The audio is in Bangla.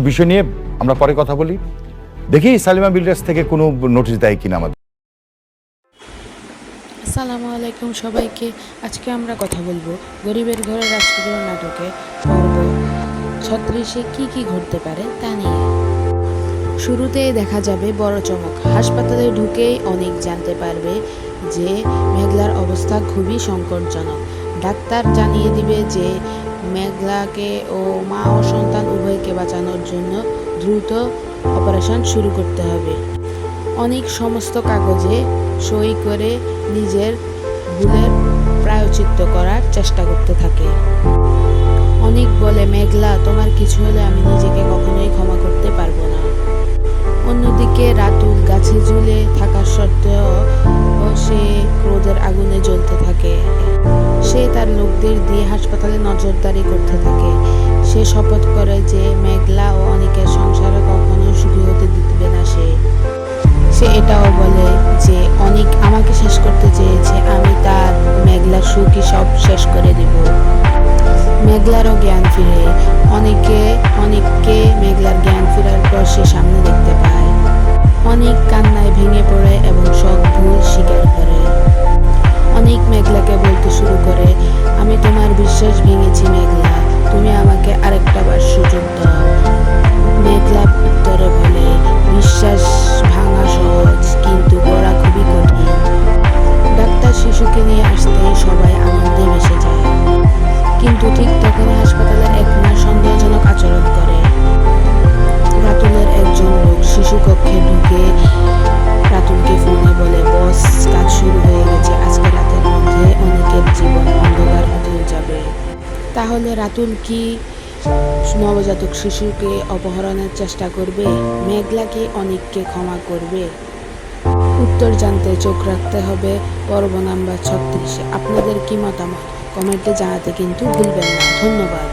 বিষয় নিয়ে আমরা পরে কথা বলি। দেখি সালিমা বিল্ডার্স থেকে কোনো নোটিশ দেয় কিনা আমাদের। আসসালামু আলাইকুম সবাইকে। আজকে আমরা কথা বলবো গরিবের ঘরে রাজপুত্র নাটকে পর্ব 36-এ কি ঘটতে পারে তা নিয়ে। শুরুতেই দেখা যাবে বড় চমক। হাসপাতালে ঢুকেই অনেক জানতে পারবে যে মেঘলার অবস্থা খুবই সংকটজনক। ডাক্তার জানিয়ে দিবে যে মেঘলাকে ও মা ও সন্তান উভয়কে বাঁচানোর জন্য দ্রুত অপারেশন শুরু করতে হবে। অনেক সমস্ত কাগজে সই করে নিজের ভুলের প্রায়শ্চিত্ত করার চেষ্টা করতে থাকে। অনেক বলে, মেঘলা, তোমার কিছু হলে আমি নিজেকে কখনোই ক্ষমা করতে পারবো না। অন্যদিকে রাতুল গাছে ঝুলে থাকা সত্ত্বেও সে ক্রোধের আগুনে জ্বলতে থাকে। সে তার লোকদের দিয়ে হাসপাতালে নজরদারি করতে থাকে। সে শপথ করে যে মেঘলা ও অনেকের সংসারে কখনো সুখী হতে দিবে না। সে এটাও বলে যে অনেক আমাকে শেষ করতে চেয়েছে, আমি তার মেঘলার সুখী সব শেষ করে দিব। মেঘলারও জ্ঞান ফিরে। অনেককে মেঘলার জ্ঞান ফেরার পর সে সামনে দেখতে পায়। অনেক কান্নায় ভেঙে পড়ে এবং সব ভুল স্বীকার করে। অনেক মেঘলাকে বলতে শুরু করে, আমি তোমার বিশ্বাস ভেঙেছি মেঘলা, তুমি আমাকে আরেকটা বার সুযোগ দাও। মেঘলা উত্তরে বলে, বিশ্বাস ভাঙা সহজ, কিন্তু গড়া খুবই কঠিন। ডাক্তার শিশুকে নিয়ে আসতে সবাই আনন্দে ভেসে যায়। কিন্তু ঠিক তখনই হাসপাতালের এক নার্স সন্দেহজনক আচরণ করে। রাতুলের একজন লোক শিশু কক্ষে ঢুকে রাতুলকে ফোনে বলে, বস, কাজ শুরু হয়ে গেছে, আজকে রাতের মধ্যে অনেকের জীবন অন্ধকার হতে যাবে। তাহলে রাতুল কি নবজাতক শিশুকে অপহরণের চেষ্টা করবে? মেঘলা কি অনেককে ক্ষমা করবে? উত্তর জানতে চোখ রাখতে হবে পর্ব নাম্বার 36-এ। আপনাদের কি মতামত কমেন্টে জানাতে কিন্তু ভুলবেন না। ধন্যবাদ।